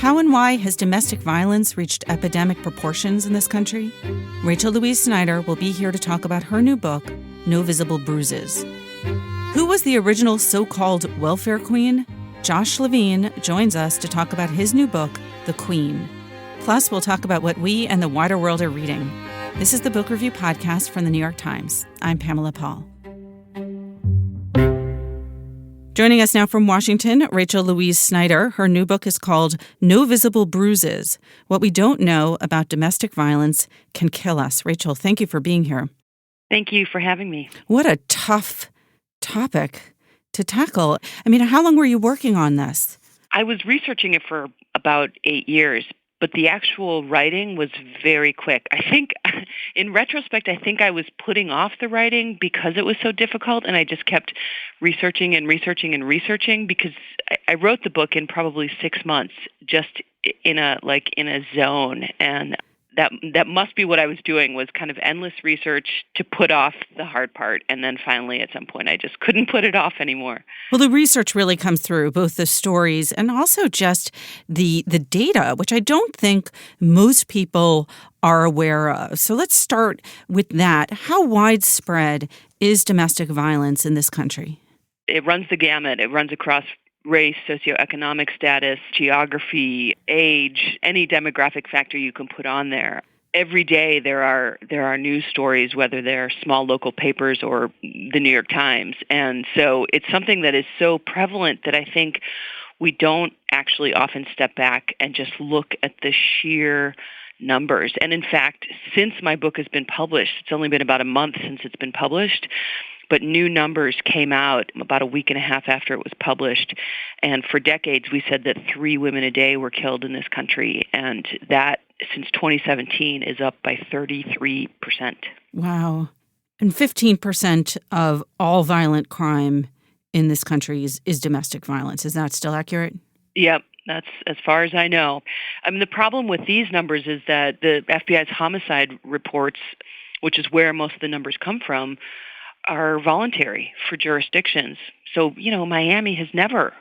How and why has domestic violence reached epidemic proportions in this country? Rachel Louise Snyder will be here to talk about her new book, No Visible Bruises. Who was the original so-called welfare queen? Josh Levin joins us to talk about his new book, The Queen. Plus, we'll talk about what we and the wider world are reading. This is the Book Review Podcast from the New York Times. I'm Pamela Paul. Joining us now from Washington, Rachel Louise Snyder. Her new book is called No Visible Bruises: What We Don't Know About Domestic Violence Can Kill Us. Rachel, thank you for being here. Thank you for having me. What a tough topic to tackle. I mean, how long were you working on this? I was researching it for about 8 years, but the actual writing was very quick. I think, in retrospect, I think I was putting off the writing because it was so difficult, and I just kept researching because I wrote the book in probably 6 months, just in a zone, and that must be what I was doing, was kind of endless research to put off the hard part. And then finally, at some point, I just couldn't put it off anymore. Well, the research really comes through, both the stories and also just the data, which I don't think most people are aware of. So let's start with that. How widespread is domestic violence in this country? It runs the gamut. It runs across race, socioeconomic status, geography, age, any demographic factor you can put on there. Every day there are news stories, whether they're small local papers or the New York Times. And so it's something that is so prevalent that I think we don't actually often step back and just look at the sheer numbers. And in fact, since my book has been published, it's only been about a month since it's been published, but new numbers came out about a week and a half after it was published. And for decades, we said that 3 women a day were killed in this country. And that, since 2017, is up by 33%. Wow. And 15% of all violent crime in this country is domestic violence. Is that still accurate? Yep. That's as far as I know. I mean, the problem with these numbers is that the FBI's homicide reports, which is where most of the numbers come from, are voluntary for jurisdictions. So, Miami has never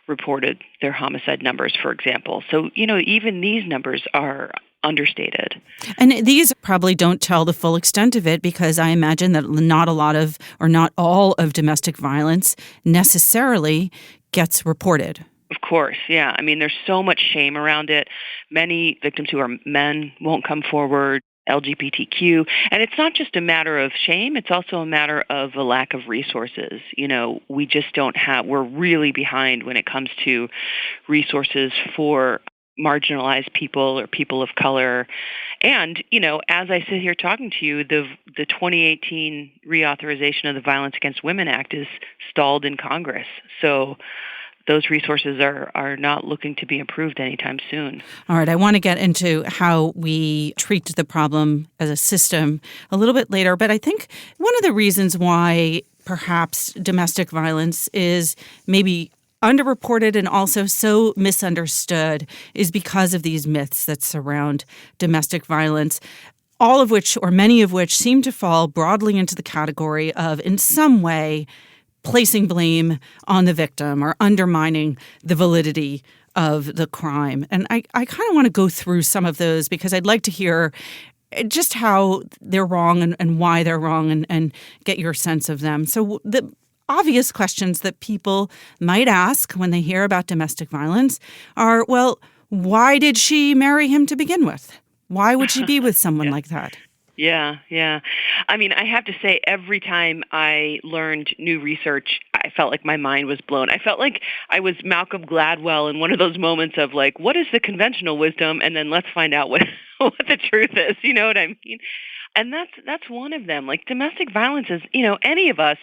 reported their homicide numbers, for example. So, even these numbers are understated. And these probably don't tell the full extent of it, because I imagine that not a lot of, or not all of domestic violence necessarily gets reported. Of course, yeah. I mean, there's so much shame around it. Many victims who are men won't come forward. LGBTQ. And it's not just a matter of shame, it's also a matter of a lack of resources. We just don't have, we're really behind when it comes to resources for marginalized people or people of color. And, as I sit here talking to you, the 2018 reauthorization of the Violence Against Women Act is stalled in Congress. So those resources are not looking to be improved anytime soon. All right. I want to get into how we treat the problem as a system a little bit later. But I think one of the reasons why perhaps domestic violence is maybe underreported and also so misunderstood is because of these myths that surround domestic violence, all of which, or many of which, seem to fall broadly into the category of, in some way, placing blame on the victim or undermining the validity of the crime. And I kind of want to go through some of those, because I'd like to hear just how they're wrong and why they're wrong, and get your sense of them. So the obvious questions that people might ask when they hear about domestic violence are, well, why did she marry him to begin with? Why would she be with someone like that? Yeah. I mean, I have to say, every time I learned new research, I felt like my mind was blown. I felt like I was Malcolm Gladwell in one of those moments of like, what is the conventional wisdom? And then let's find out what the truth is. You know what I mean? And that's one of them. Like, domestic violence is, any of us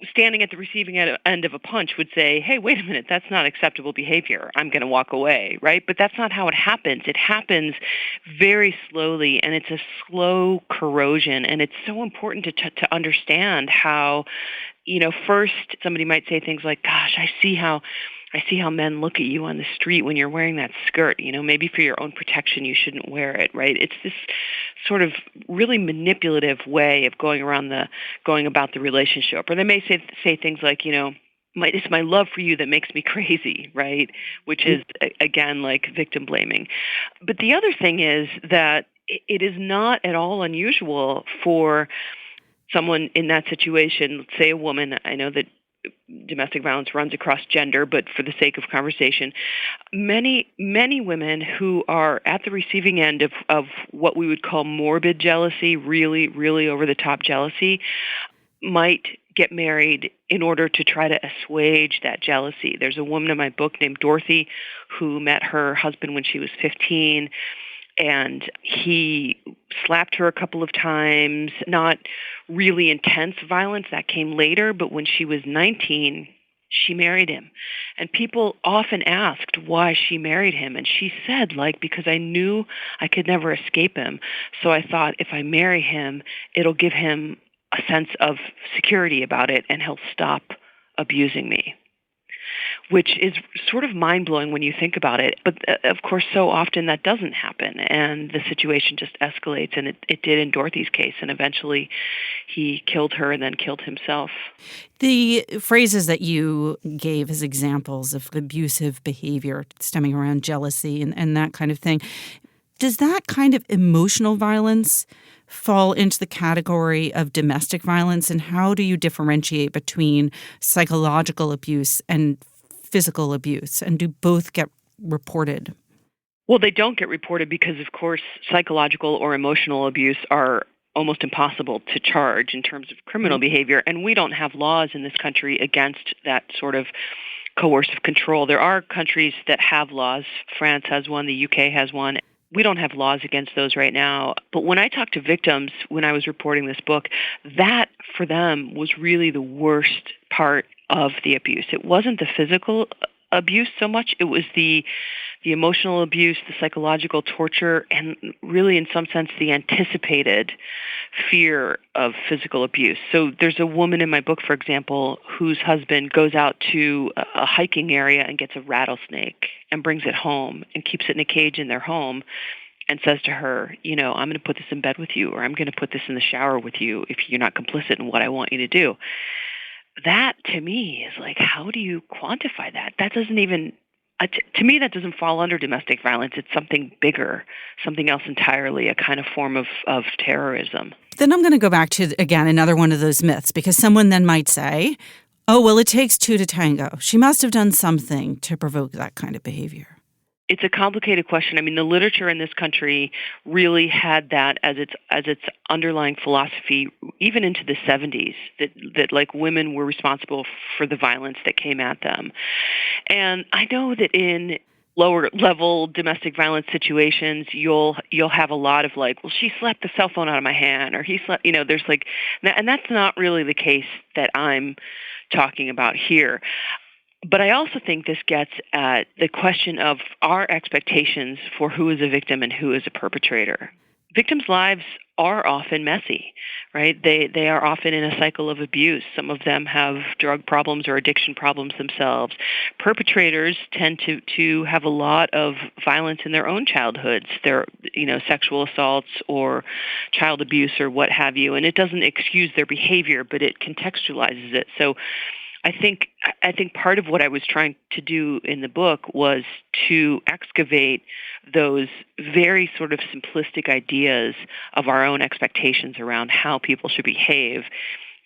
standing at the receiving end of a punch would say, hey, wait a minute, that's not acceptable behavior. I'm going to walk away, right? But that's not how it happens. It happens very slowly, and it's a slow corrosion. And it's so important to understand how, first somebody might say things like, gosh, I see how men look at you on the street when you're wearing that skirt. Maybe for your own protection, you shouldn't wear it, right? It's this sort of really manipulative way of going about the relationship. Or they may say things like, it's my love for you that makes me crazy, right? Which is, again, like victim blaming. But the other thing is that it is not at all unusual for someone in that situation, let's say a woman. I know that domestic violence runs across gender, but for the sake of conversation, many women who are at the receiving end of what we would call morbid jealousy, really, really over the top jealousy, might get married in order to try to assuage that jealousy. There's a woman in my book named Dorothy who met her husband when she was 15, and he slapped her a couple of times, not really intense violence, that came later, but when she was 19, she married him. And people often asked why she married him, and she said, like, because I knew I could never escape him, so I thought if I marry him, it'll give him a sense of security about it, and he'll stop abusing me, which is sort of mind-blowing when you think about it. But of course, so often that doesn't happen, and the situation just escalates, and it did in Dorothy's case, and eventually he killed her and then killed himself. The phrases that you gave as examples of abusive behavior stemming around jealousy and that kind of thing, does that kind of emotional violence fall into the category of domestic violence, and how do you differentiate between psychological abuse and physical abuse, and do both get reported? Well, they don't get reported because, of course, psychological or emotional abuse are almost impossible to charge in terms of criminal behavior, and we don't have laws in this country against that sort of coercive control. There are countries that have laws. France has one, the UK has one. We don't have laws against those right now. But when I talked to victims when I was reporting this book, that for them was really the worst part of the abuse. It wasn't the physical abuse so much. It was the emotional abuse, the psychological torture, and really in some sense the anticipated fear of physical abuse. So there's a woman in my book, for example, whose husband goes out to a hiking area and gets a rattlesnake and brings it home and keeps it in a cage in their home and says to her, I'm going to put this in bed with you, or I'm going to put this in the shower with you if you're not complicit in what I want you to do. That, to me, is like, how do you quantify that? That doesn't even, to me, that doesn't fall under domestic violence. It's something bigger, something else entirely, a kind of form of terrorism. Then I'm going to go back to, again, another one of those myths, because someone then might say, oh, well, it takes two to tango. She must have done something to provoke that kind of behavior. It's a complicated question. I mean, the literature in this country really had that as its underlying philosophy, even into the 70s, that like women were responsible for the violence that came at them. And I know that in lower level domestic violence situations, you'll have a lot of like, well, she slapped the cell phone out of my hand, or he slapped, there's like, and that's not really the case that I'm talking about here. But I also think this gets at the question of our expectations for who is a victim and who is a perpetrator. Victims' lives are often messy, right? They are often in a cycle of abuse. Some of them have drug problems or addiction problems themselves. Perpetrators tend to have a lot of violence in their own childhoods. Their, sexual assaults or child abuse or what have you. And it doesn't excuse their behavior, but it contextualizes it. So I think part of what I was trying to do in the book was to excavate those very sort of simplistic ideas of our own expectations around how people should behave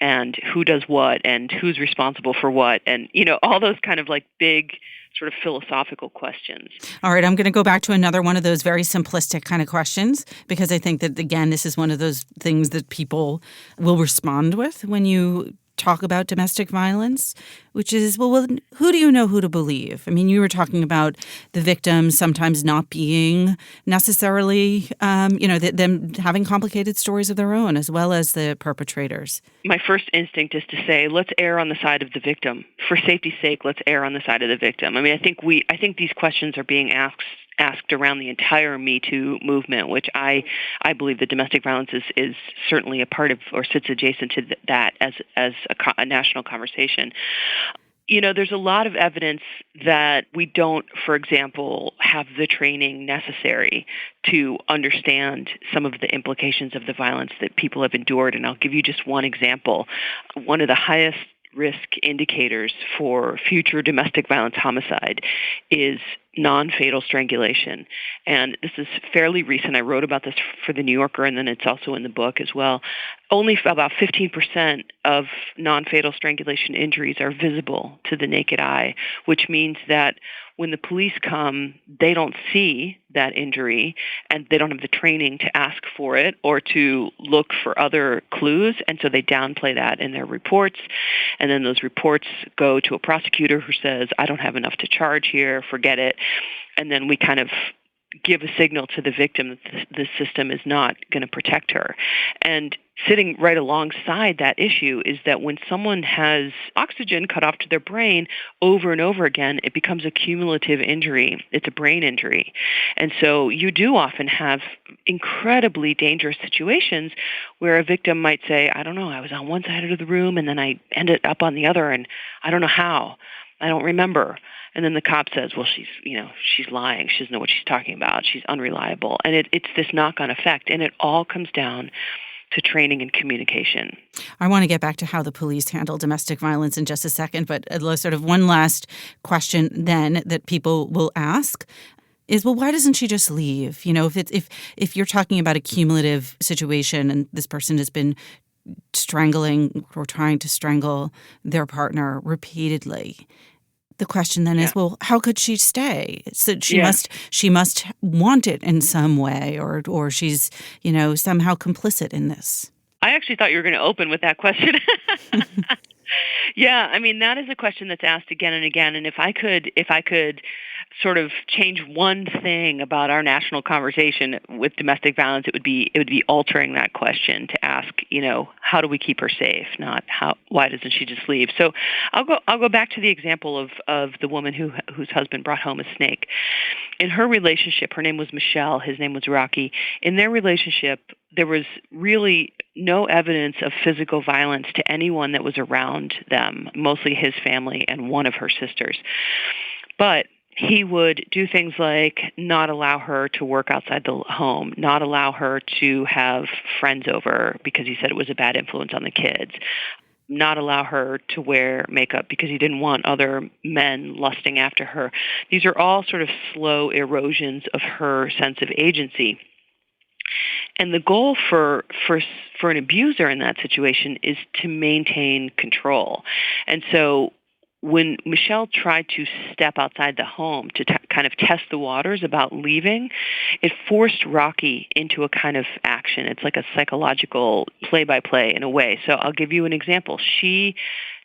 and who does what and who's responsible for what, and all those kind of like big sort of philosophical questions. All right, I'm going to go back to another one of those very simplistic kind of questions, because I think that, again, this is one of those things that people will respond with when you talk about domestic violence, which is, well, who do you know who to believe? I mean, you were talking about the victims sometimes not being necessarily, them having complicated stories of their own, as well as the perpetrators. My first instinct is to say, let's err on the side of the victim. For safety's sake, let's err on the side of the victim. I mean, I think these questions are being asked around the entire Me Too movement, which I believe that domestic violence is certainly a part of, or sits adjacent to that as a national conversation. There's a lot of evidence that we don't, for example, have the training necessary to understand some of the implications of the violence that people have endured. And I'll give you just one example. One of the highest risk indicators for future domestic violence homicide is non-fatal strangulation. And this is fairly recent. I wrote about this for The New Yorker, and then it's also in the book as well. Only about 15% of non-fatal strangulation injuries are visible to the naked eye, which means that when the police come, they don't see that injury, and they don't have the training to ask for it or to look for other clues, and so they downplay that in their reports. And then those reports go to a prosecutor who says, I don't have enough to charge here, forget it. And then we kind of give a signal to the victim that the system is not going to protect her. And sitting right alongside that issue is that when someone has oxygen cut off to their brain over and over again, it becomes a cumulative injury. It's a brain injury. And so you do often have incredibly dangerous situations where a victim might say, I don't know, I was on one side of the room and then I ended up on the other, and I don't know how. I don't remember. And then the cop says, well, she's lying. She doesn't know what she's talking about. She's unreliable. And it's this knock-on effect. And it all comes down to training and communication. I want to get back to how the police handle domestic violence in just a second, but sort of one last question then that people will ask is, well, why doesn't she just leave? You know, if you're talking about a cumulative situation and this person has been strangling or trying to strangle their partner repeatedly, the question then is, well, how could she stay? So she must want it in some way, or she's, somehow complicit in this. I actually thought you were going to open with that question. Yeah, I mean, that is a question that's asked again and again. And if I could sort of change one thing about our national conversation with domestic violence, it would be altering that question to ask, how do we keep her safe? Not why doesn't she just leave? So I'll go back to the example of the woman whose husband brought home a snake. In her relationship, her name was Michelle, his name was Rocky. In their relationship, there was really no evidence of physical violence to anyone that was around them, mostly his family and one of her sisters. But he would do things like not allow her to work outside the home, not allow her to have friends over because he said it was a bad influence on the kids, not allow her to wear makeup because he didn't want other men lusting after her. These are all sort of slow erosions of her sense of agency. And the goal for an abuser in that situation is to maintain control. And so when Michelle tried to step outside the home to kind of test the waters about leaving, it forced Rocky into a kind of action. It's like a psychological play-by-play in a way. So I'll give you an example. She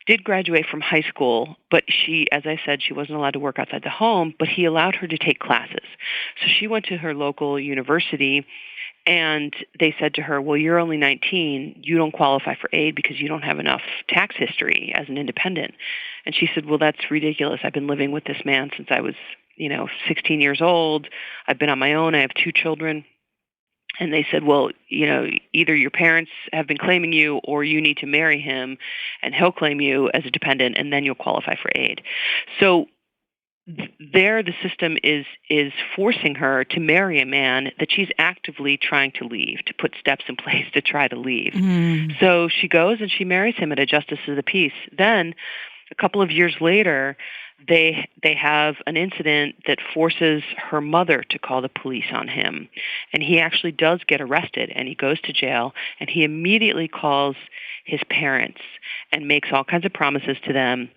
did graduate from high school, but she, as I said, she wasn't allowed to work outside the home, but he allowed her to take classes. So she went to her local university, and they said to her, well, you're only 19. You don't qualify for aid because you don't have enough tax history as an independent. And she said, well, that's ridiculous. I've been living with this man since I was, 16 years old. I've been on my own. I have 2 children. And they said, well, either your parents have been claiming you or you need to marry him and he'll claim you as a dependent and then you'll qualify for aid. So there, the system is forcing her to marry a man that she's actively trying to leave, to put steps in place to try to leave. Mm. So she goes and she marries him at a justice of the peace. Then, a couple of years later, they have an incident that forces her mother to call the police on him. And he actually does get arrested, and he goes to jail, and he immediately calls his parents and makes all kinds of promises to them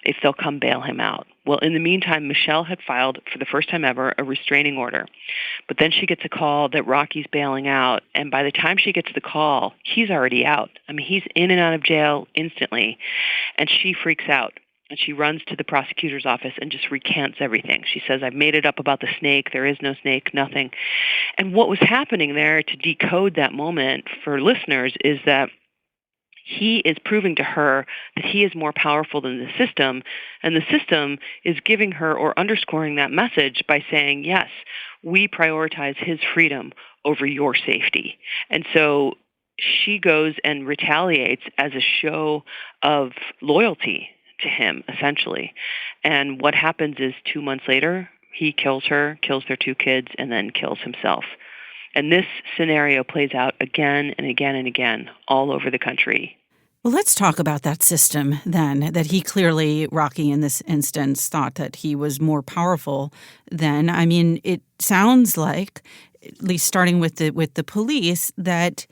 if they'll come bail him out. Well, in the meantime, Michelle had filed, for the first time ever, a restraining order. But then she gets a call that Rocky's bailing out, and by the time she gets the call, he's already out. I mean, he's in and out of jail instantly, and she freaks out. And she runs to the prosecutor's office and just recants everything. She says, I've made it up about the snake. There is no snake, nothing. And what was happening there, to decode that moment for listeners, is that he is proving to her that he is more powerful than the system, and the system is giving her or underscoring that message by saying, yes, we prioritize his freedom over your safety. And so she goes and retaliates as a show of loyalty to him, essentially. And what happens is 2 months later, he kills her, kills their 2 kids, and then kills himself. And this scenario plays out again and again and again all over the country. Well, let's talk about that system then, that he clearly, Rocky in this instance, thought that he was more powerful than. I mean, it sounds like, at least starting with the police, that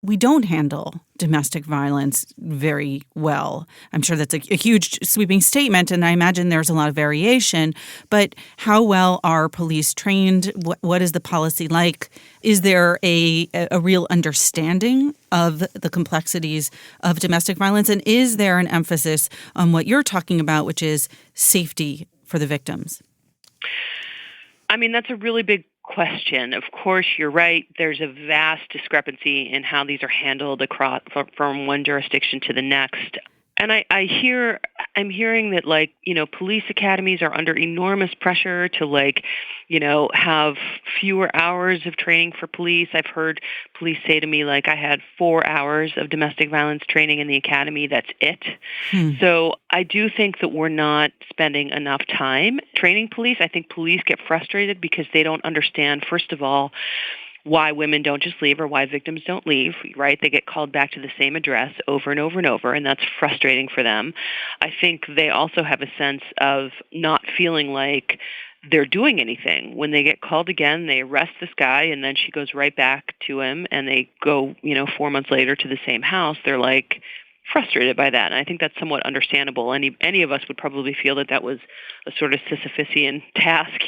we don't handle domestic violence very well. I'm sure that's a huge sweeping statement, and I imagine there's a lot of variation. But how well are police trained? What is the policy like? Is there a real understanding of the complexities of domestic violence? And is there an emphasis on what you're talking about, which is safety for the victims? I mean, that's a really big question. Of course, you're right. There's a vast discrepancy in how these are handled across from one jurisdiction to the next. And I'm hearing that, like, police academies are under enormous pressure to, like, have fewer hours of training for police. I've heard police say to me, like, I had 4 hours of domestic violence training in the academy. That's it. So I do think that we're not spending enough time training police. I think police get frustrated because they don't understand, first of all, why women don't just leave or why victims don't leave, right? They get called back to the same address over and over and over, and that's frustrating for them. I think they also have a sense of not feeling like they're doing anything. When they get called again, they arrest this guy, and then she goes right back to him, and they go, 4 months later to the same house. They're like frustrated by that, and I think that's somewhat understandable. Any of us would probably feel that was a sort of Sisyphusian task.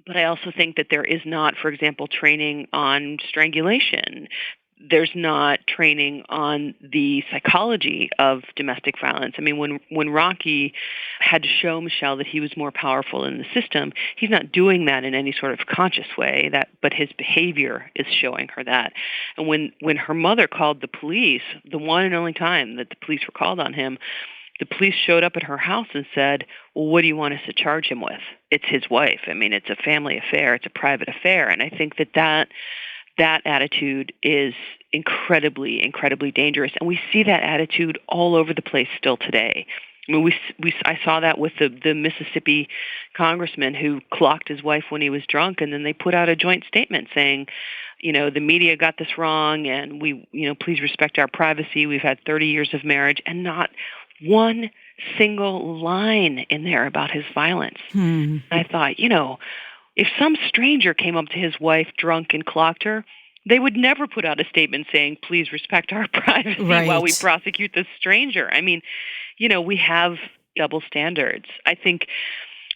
But I also think that there is not, for example, training on strangulation. There's not training on the psychology of domestic violence. I mean, when Rocky had to show Michelle that he was more powerful in the system, he's not doing that in any sort of conscious way, but his behavior is showing her that. And when her mother called the police, the one and only time that the police were called on him, the police showed up at her house and said, well, what do you want us to charge him with? It's his wife. I mean, it's a family affair. It's a private affair. And I think that attitude is incredibly, incredibly dangerous. And we see that attitude all over the place still today. I mean, I saw that with the Mississippi congressman who clocked his wife when he was drunk, and then they put out a joint statement saying, the media got this wrong, and we, please respect our privacy. We've had 30 years of marriage, and not one single line in there about his violence. I thought, if some stranger came up to his wife drunk and clocked her, they would never put out a statement saying, please respect our privacy while we prosecute this stranger. I mean, we have double standards. I think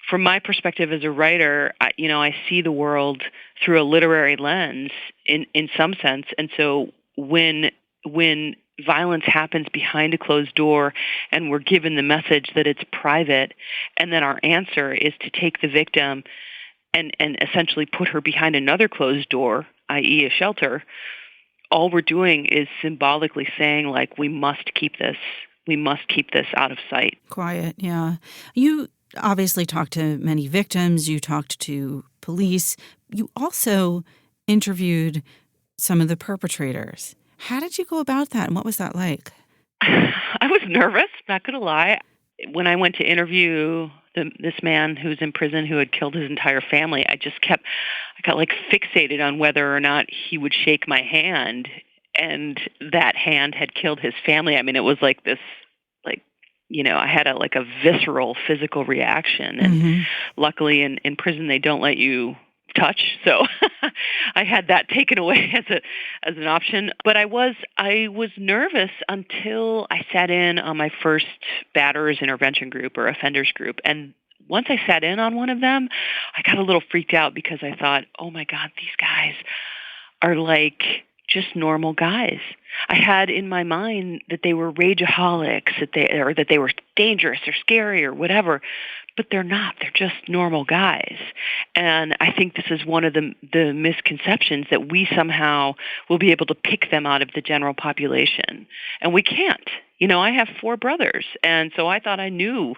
from my perspective as a writer, I see the world through a literary lens in some sense. And so when violence happens behind a closed door and we're given the message that it's private, and then our answer is to take the victim and essentially put her behind another closed door, i.e. a shelter, all we're doing is symbolically saying, like, we must keep this out of sight. Quiet, yeah. You obviously talked to many victims. You talked to police. You also interviewed some of the perpetrators. How did you go about that, and what was that like? I was nervous, not going to lie. When I went to interview this man who's in prison who had killed his entire family, I got like fixated on whether or not he would shake my hand, and that hand had killed his family. I mean, it was like this, like, I had a visceral physical reaction. And luckily in prison, they don't let you touch. So I had that taken away as an option. But I was nervous until I sat in on my first batterers intervention group or offenders group. And once I sat in on one of them, I got a little freaked out because I thought, oh my God, these guys are like just normal guys. I had in my mind that they were rageaholics, that they were dangerous or scary or whatever, but they're not. They're just normal guys. And I think this is one of the misconceptions, that we somehow will be able to pick them out of the general population. And we can't. I have 4 brothers, and so I thought I knew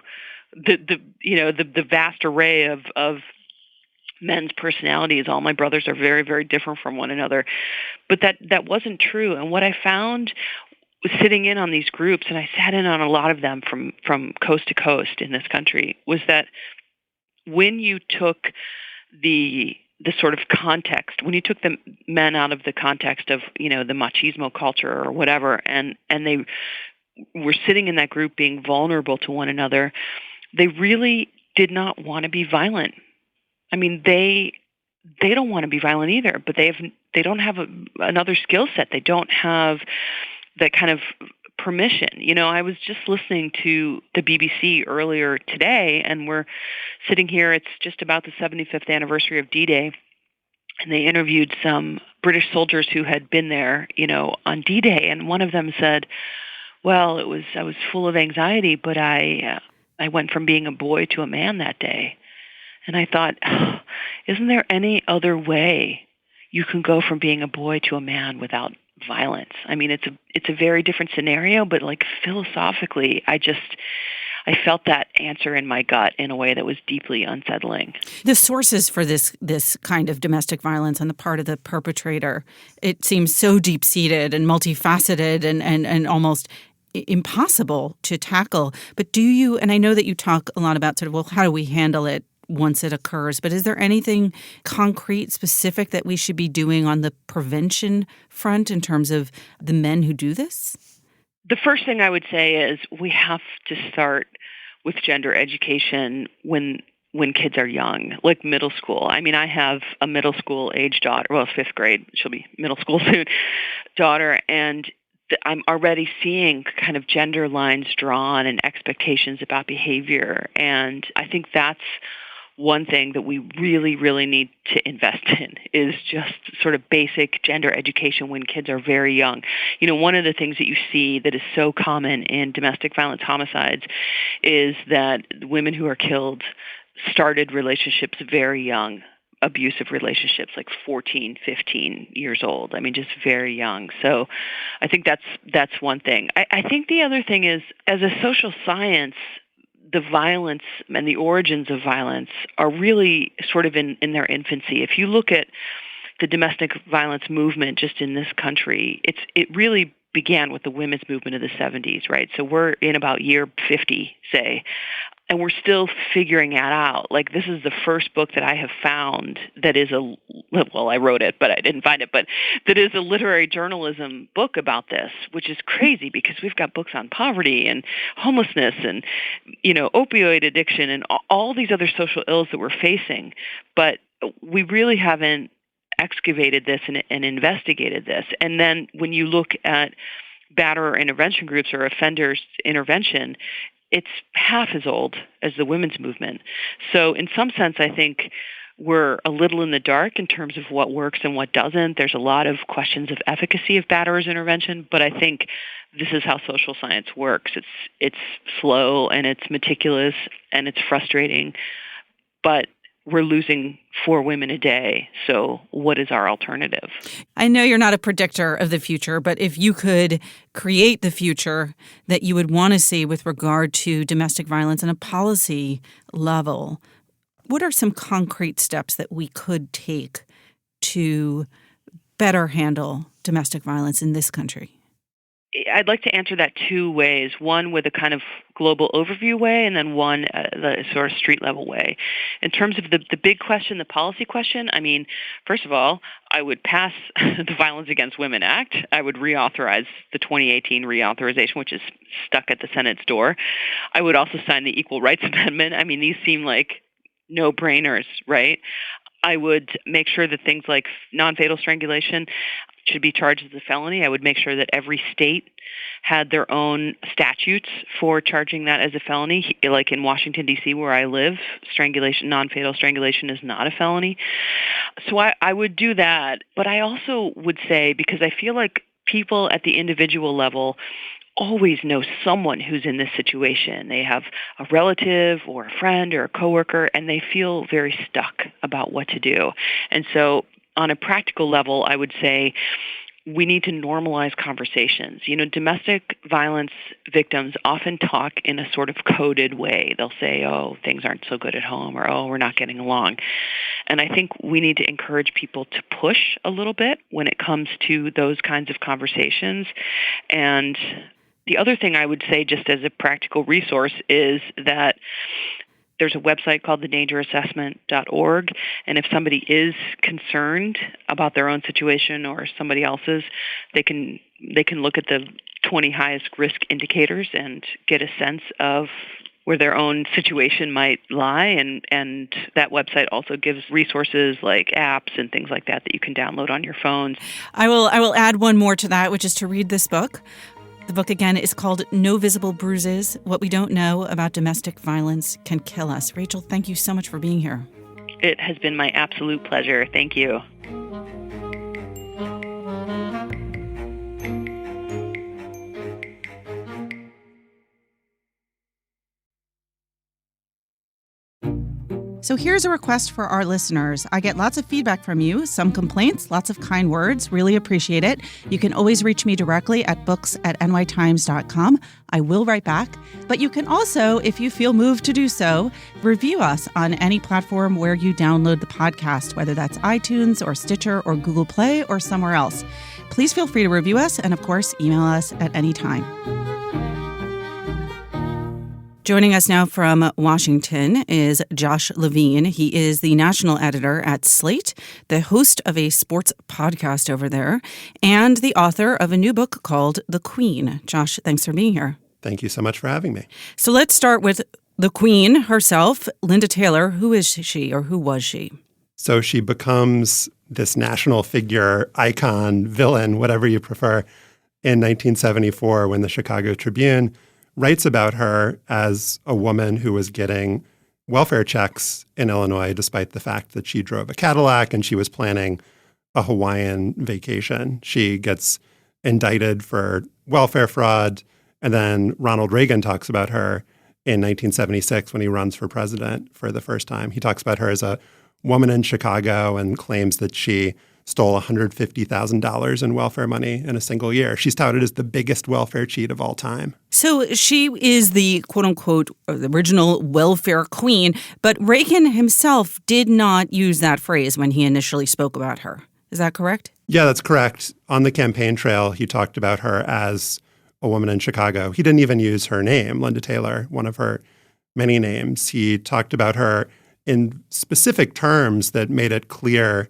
the vast array of men's personalities. All my brothers are very, very different from one another. But that wasn't true. And what I found was sitting in on these groups, and I sat in on a lot of them from coast to coast in this country, was that when you took the sort of context, when you took the men out of the context of, the machismo culture or whatever, and they were sitting in that group being vulnerable to one another, they really did not want to be violent. I mean, they don't want to be violent either, but they don't have another skill set. They don't have that kind of permission. I was just listening to the BBC earlier today, and we're sitting here. It's just about the 75th anniversary of D-Day, and they interviewed some British soldiers who had been there, on D-Day, and one of them said, "Well, I was full of anxiety, but I went from being a boy to a man that day." And I thought, isn't there any other way you can go from being a boy to a man without violence? I mean, it's a very different scenario, but like philosophically, I felt that answer in my gut in a way that was deeply unsettling. The sources for this kind of domestic violence on the part of the perpetrator, it seems so deep-seated and multifaceted and almost impossible to tackle. But do you, and I know that you talk a lot about sort of, well, how do we handle it once it occurs, but is there anything concrete, specific that we should be doing on the prevention front in terms of the men who do this? The first thing I would say is we have to start with gender education when kids are young, like middle school. I mean, I have a middle school age daughter, well, 5th grade, she'll be middle school soon, daughter, and I'm already seeing kind of gender lines drawn and expectations about behavior. And I think that's one thing that we really, really need to invest in is just sort of basic gender education when kids are very young. One of the things that you see that is so common in domestic violence homicides is that women who are killed started relationships very young, abusive relationships, like 14, 15 years old. I mean, just very young. So I think that's one thing. I think the other thing is, as a social science, the violence and the origins of violence are really sort of in their infancy. If you look at the domestic violence movement just in this country, it really began with the women's movement of the 70s, right? So we're in about year 50, say, and we're still figuring that out. Like, this is the first book that I have found that is I wrote it, but I didn't find it, but that is a literary journalism book about this, which is crazy because we've got books on poverty and homelessness and, opioid addiction and all these other social ills that we're facing. But we really haven't excavated this and investigated this. And then when you look at batterer intervention groups or offenders intervention, it's half as old as the women's movement. So in some sense, I think we're a little in the dark in terms of what works and what doesn't. There's a lot of questions of efficacy of batterers intervention, but I think this is how social science works. It's slow and it's meticulous and it's frustrating, but we're losing 4 women a day. So what is our alternative? I know you're not a predictor of the future, but if you could create the future that you would want to see with regard to domestic violence on a policy level, what are some concrete steps that we could take to better handle domestic violence in this country? I'd like to answer that 2 ways, one with a kind of global overview way and then one the sort of street level way. In terms of the big question, the policy question, I mean, first of all, I would pass the Violence Against Women Act. I would reauthorize the 2018 reauthorization, which is stuck at the Senate's door. I would also sign the Equal Rights Amendment. I mean, these seem like no-brainers, right? I would make sure that things like non-fatal strangulation should be charged as a felony. I would make sure that every state had their own statutes for charging that as a felony. Like in Washington, D.C., where I live, non-fatal strangulation is not a felony. So I would do that. But I also would say, because I feel like people at the individual level always know someone who's in this situation. They have a relative or a friend or a coworker, and they feel very stuck about what to do. And so on a practical level, I would say we need to normalize conversations. Domestic violence victims often talk in a sort of coded way. They'll say, oh, things aren't so good at home, or, oh, we're not getting along. And I think we need to encourage people to push a little bit when it comes to those kinds of conversations. And the other thing I would say, just as a practical resource, is that there's a website called thedangerassessment.org, and if somebody is concerned about their own situation or somebody else's, they can look at the 20 highest risk indicators and get a sense of where their own situation might lie. And that website also gives resources like apps and things like that that you can download on your phones. I will add one more to that, which is to read this book. The book, again, is called No Visible Bruises: What We Don't Know About Domestic Violence Can Kill Us. Rachel, thank you so much for being here. It has been my absolute pleasure. Thank you. So here's a request for our listeners. I get lots of feedback from you, some complaints, lots of kind words. Really appreciate it. You can always reach me directly at books@nytimes.com. I will write back. But you can also, if you feel moved to do so, review us on any platform where you download the podcast, whether that's iTunes or Stitcher or Google Play or somewhere else. Please feel free to review us and, of course, email us at any time. Joining us now from Washington is Josh Levin. He is the national editor at Slate, the host of a sports podcast over there, and the author of a new book called The Queen. Josh, thanks for being here. Thank you so much for having me. So let's start with the Queen herself, Linda Taylor. Who is she, or who was she? So she becomes this national figure, icon, villain, whatever you prefer, in 1974 when the Chicago Tribune writes about her as a woman who was getting welfare checks in Illinois, despite the fact that she drove a Cadillac and she was planning a Hawaiian vacation. She gets indicted for welfare fraud. And then Ronald Reagan talks about her in 1976 when he runs for president for the first time. He talks about her as a woman in Chicago and claims that she stole $150,000 in welfare money in a single year. She's touted as the biggest welfare cheat of all time. So she is the quote-unquote original welfare queen, but Reagan himself did not use that phrase when he initially spoke about her. Is that correct? Yeah, that's correct. On the campaign trail, he talked about her as a woman in Chicago. He didn't even use her name, Linda Taylor, one of her many names. He talked about her in specific terms that made it clear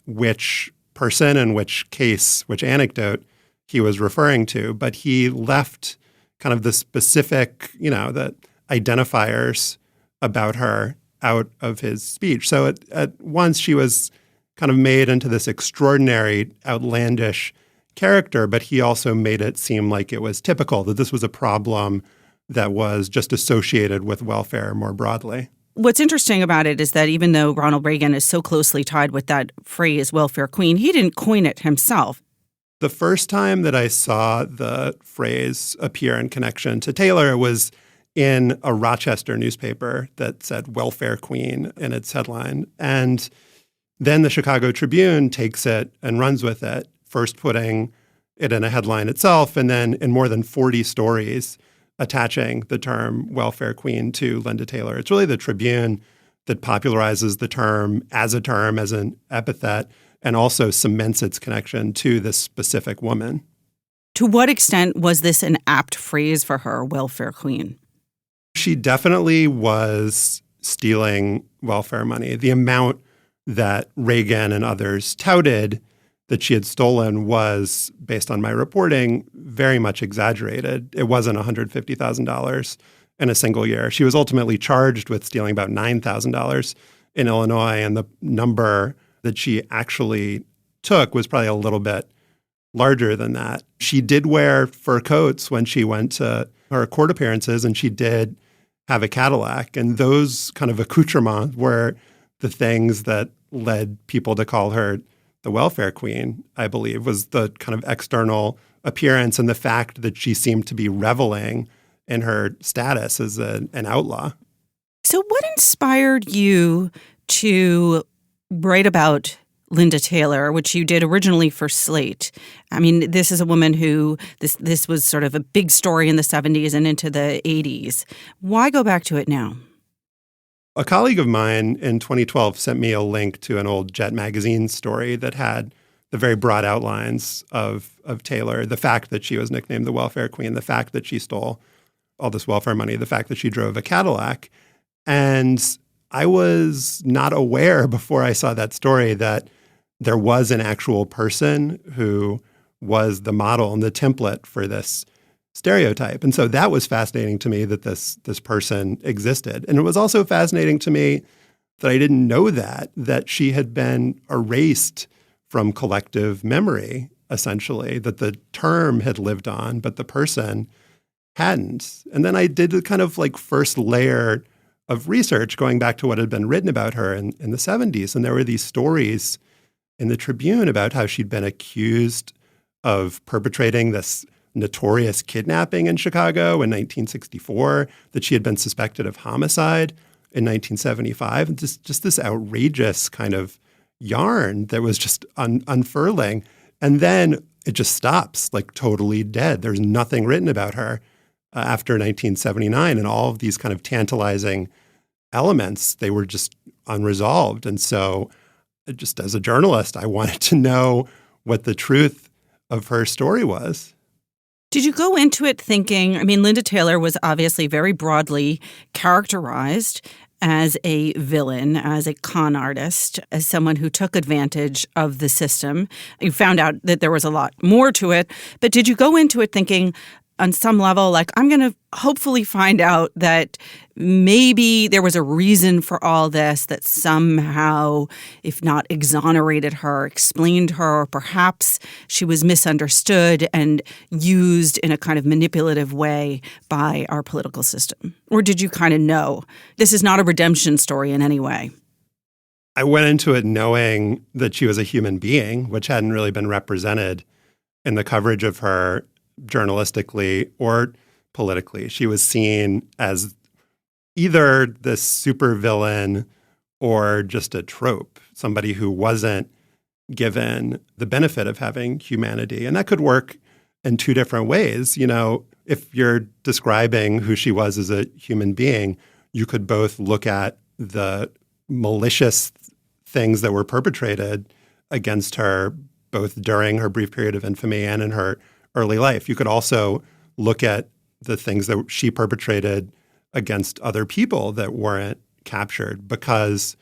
which person and which case, which anecdote he was referring to, but he left kind of the specific, the identifiers about her out of his speech. So at once she was kind of made into this extraordinary, outlandish character, but he also made it seem like it was typical, that this was a problem that was just associated with welfare more broadly. What's interesting about it is that even though Ronald Reagan is so closely tied with that phrase, welfare queen, he didn't coin it himself. The first time that I saw the phrase appear in connection to Taylor was in a Rochester newspaper that said welfare queen in its headline. And then the Chicago Tribune takes it and runs with it, first putting it in a headline itself, and then in more than 40 stories attaching the term welfare queen to Linda Taylor. It's really the Tribune that popularizes the term, as an epithet, and also cements its connection to this specific woman. To what extent was this an apt phrase for her, welfare queen? She definitely was stealing welfare money. The amount that Reagan and others touted that she had stolen was, based on my reporting, very much exaggerated. It wasn't $150,000 in a single year. She was ultimately charged with stealing about $9,000 in Illinois, and the number that she actually took was probably a little bit larger than that. She did wear fur coats when she went to her court appearances, and she did have a Cadillac. And those kind of accoutrements were the things that led people to call her the welfare queen, I believe, was the kind of external appearance and the fact that she seemed to be reveling in her status as an outlaw. So what inspired you to write about Linda Taylor, which you did originally for Slate? I mean, this is a woman who, this was sort of a big story in the 70s and into the 80s. Why go back to it now? A colleague of mine in 2012 sent me a link to an old Jet magazine story that had the very broad outlines of Taylor, the fact that she was nicknamed the welfare queen, the fact that she stole all this welfare money, the fact that she drove a Cadillac. And I was not aware before I saw that story that there was an actual person who was the model and the template for this stereotype. And so that was fascinating to me that this person existed. And it was also fascinating to me that I didn't know that she had been erased from collective memory, essentially, that the term had lived on, but the person hadn't. And then I did a kind of like first layer of research going back to what had been written about her in the 70s. And there were these stories in the Tribune about how she'd been accused of perpetrating this notorious kidnapping in Chicago in 1964, that she had been suspected of homicide in 1975. And just this outrageous kind of yarn that was just unfurling. And then it just stops, like totally dead. There's nothing written about her after 1979. And all of these kind of tantalizing elements, they were just unresolved. And so just as a journalist, I wanted to know what the truth of her story was. Did you go into it thinking, I mean, Linda Taylor was obviously very broadly characterized as a villain, as a con artist, as someone who took advantage of the system. You found out that there was a lot more to it, but did you go into it thinking on some level, like, I'm going to hopefully find out that maybe there was a reason for all this, that somehow, if not exonerated her, explained her, or perhaps she was misunderstood and used in a kind of manipulative way by our political system? Or did you kind of know this is not a redemption story in any way? I went into it knowing that she was a human being, which hadn't really been represented in the coverage of her journalistically or politically. She was seen as either this supervillain or just a trope, somebody who wasn't given the benefit of having humanity. And that could work in two different ways. You know, if you're describing who she was as a human being, you could both look at the malicious things that were perpetrated against her, both during her brief period of infamy and in her early life. You could also look at the things that she perpetrated against other people that weren't captured, because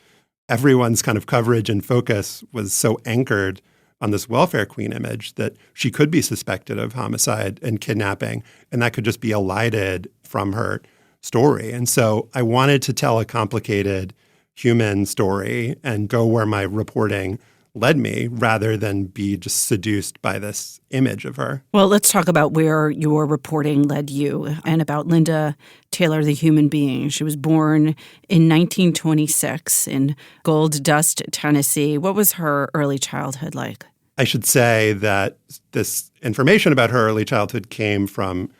everyone's kind of coverage and focus was so anchored on this welfare queen image that she could be suspected of homicide and kidnapping, and that could just be elided from her story. And so I wanted to tell a complicated human story and go where my reporting led me rather than be just seduced by this image of her. Well, let's talk about where your reporting led you and about Linda Taylor, the human being. She was born in 1926 in Gold Dust, Tennessee. What was her early childhood like? I should say that this information about her early childhood came from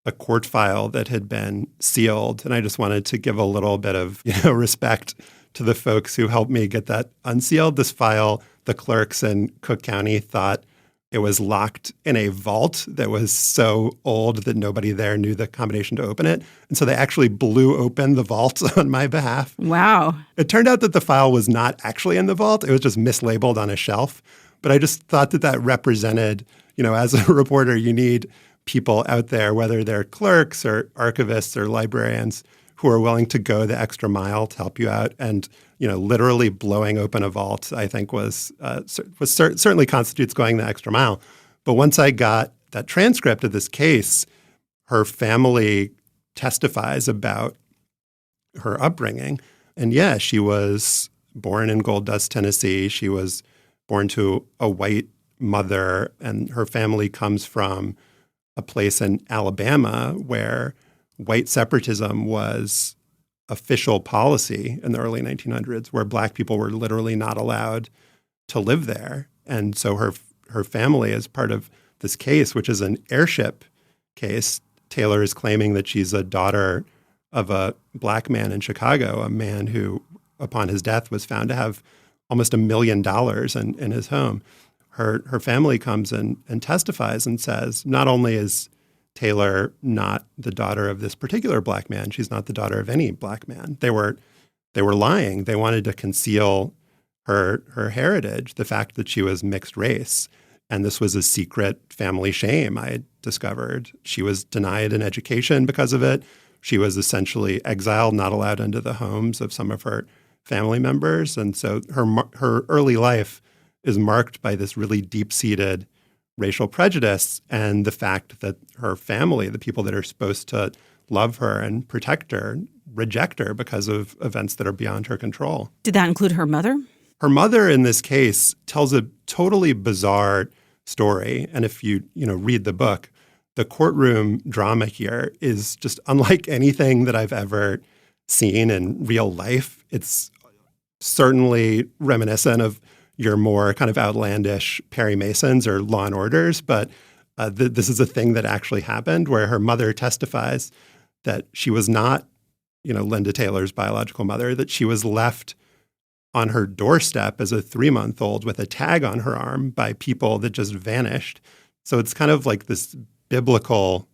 a court file that had been sealed. And I just wanted to give a little bit of respect to the folks who helped me get that unsealed. This file, the clerks in Cook County thought it was locked in a vault that was so old that nobody there knew the combination to open it. And so they actually blew open the vault on my behalf. Wow. It turned out that the file was not actually in the vault. It was just mislabeled on a shelf. But I just thought that that represented, as a reporter, you need people out there, whether they're clerks or archivists or librarians, who are willing to go the extra mile to help you out. And, literally blowing open a vault, I think certainly constitutes going the extra mile. But once I got that transcript of this case, her family testifies about her upbringing. And yeah, she was born in Gold Dust, Tennessee. She was born to a white mother, and her family comes from a place in Alabama where white separatism was official policy in the early 1900s, where Black people were literally not allowed to live there. And so her family, as part of this case, which is an heirship case, Taylor is claiming that she's a daughter of a Black man in Chicago, a man who, upon his death, was found to have almost $1 million in his home. Her family comes and testifies and says, not only is Taylor not the daughter of this particular Black man, she's not the daughter of any Black man. They were lying. They wanted to conceal her heritage, the fact that she was mixed race. And this was a secret family shame, I discovered. She was denied an education because of it. She was essentially exiled, not allowed into the homes of some of her family members. And so her early life is marked by this really deep-seated racial prejudice and the fact that her family, the people that are supposed to love her and protect her, reject her because of events that are beyond her control. Did that include her mother? Her mother in this case tells a totally bizarre story. And if you read the book, the courtroom drama here is just unlike anything that I've ever seen in real life. It's certainly reminiscent of your more kind of outlandish Perry Masons or Law and Orders, but this is a thing that actually happened where her mother testifies that she was not, Linda Taylor's biological mother, that she was left on her doorstep as a 3-month-old with a tag on her arm by people that just vanished. So it's kind of like this biblical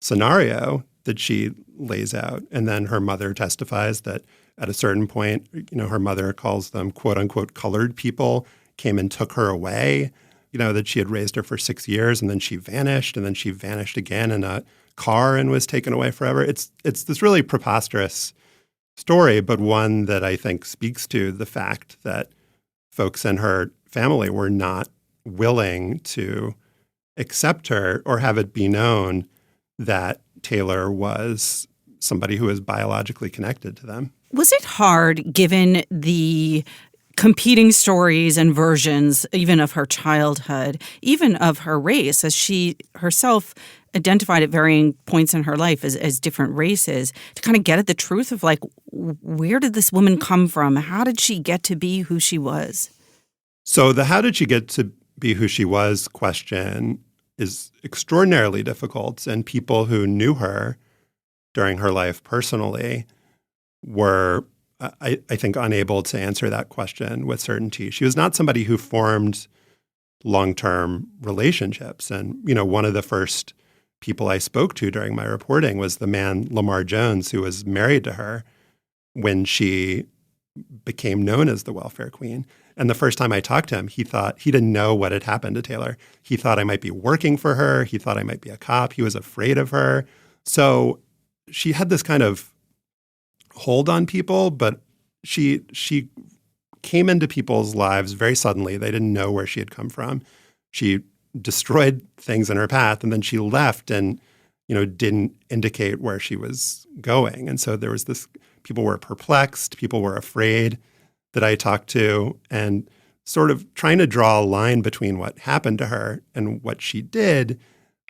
scenario that she lays out. And then her mother testifies that at a certain point, her mother calls them quote unquote colored people, came and took her away, that she had raised her for 6 years and then she vanished again in a car and was taken away forever. It's this really preposterous story, but one that I think speaks to the fact that folks in her family were not willing to accept her or have it be known that Taylor was somebody who was biologically connected to them. Was it hard, given the competing stories and versions, even of her childhood, even of her race, as she herself identified at varying points in her life as different races, to kind of get at the truth of, like, where did this woman come from? How did she get to be who she was? So the how did she get to be who she was question is extraordinarily difficult. And people who knew her during her life personally were, I think, unable to answer that question with certainty. She was not somebody who formed long-term relationships. And, one of the first people I spoke to during my reporting was the man, Lamar Jones, who was married to her when she became known as the welfare queen. And the first time I talked to him, he thought he didn't know what had happened to Taylor. He thought I might be working for her. He thought I might be a cop. He was afraid of her. So she had this kind of hold on people, but she came into people's lives very suddenly. They didn't know where she had come from. She destroyed things in her path, and then she left and, didn't indicate where she was going. And so there was this, people were perplexed, people were afraid that I talked to, and sort of trying to draw a line between what happened to her and what she did,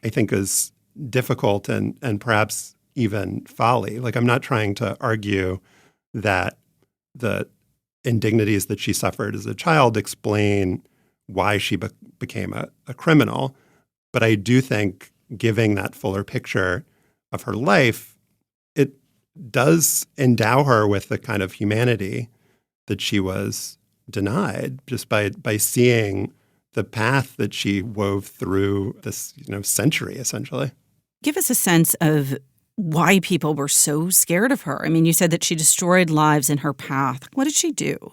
I think is difficult and perhaps even folly. Like, I'm not trying to argue that the indignities that she suffered as a child explain why she became a criminal. But I do think giving that fuller picture of her life, it does endow her with the kind of humanity that she was denied just by seeing the path that she wove through this century, essentially. Give us a sense of why people were so scared of her. I mean, you said that she destroyed lives in her path. What did she do?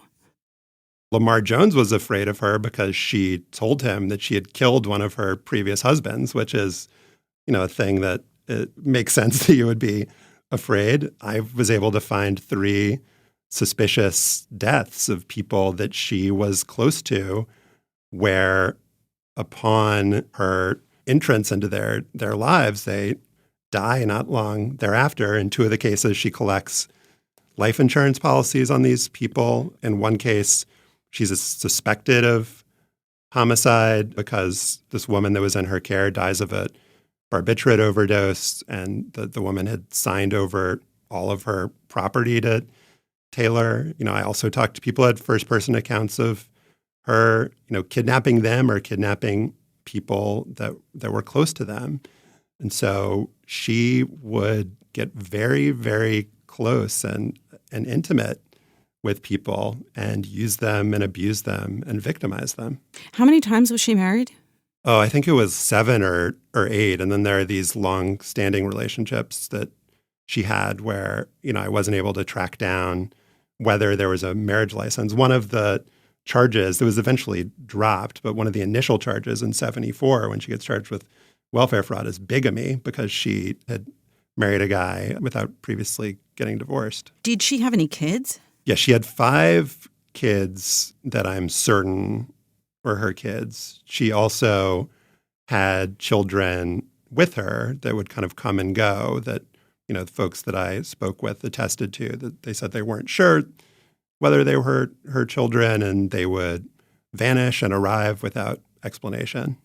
Lamar Jones was afraid of her because she told him that she had killed one of her previous husbands, which is, a thing that it makes sense that you would be afraid. I was able to find 3 suspicious deaths of people that she was close to, where upon her entrance into their lives, they die not long thereafter. In 2 of the cases, she collects life insurance policies on these people. In one case, she's suspected of homicide because this woman that was in her care dies of a barbiturate overdose, and the woman had signed over all of her property to Taylor. I also talked to people who had first-person accounts of her, kidnapping them or kidnapping people that were close to them. And so she would get very, very close and intimate with people and use them and abuse them and victimize them. How many times was she married? Oh, I think it was 7 or 8. And then there are these long-standing relationships that she had where, I wasn't able to track down whether there was a marriage license. One of the charges that was eventually dropped, but one of the initial charges in 1974 when she gets charged with welfare fraud is bigamy because she had married a guy without previously getting divorced. Did she have any kids? Yeah, she had 5 kids that I'm certain were her kids. She also had children with her that would kind of come and go that, the folks that I spoke with attested to, that they said they weren't sure whether they were her children, and they would vanish and arrive without explanation.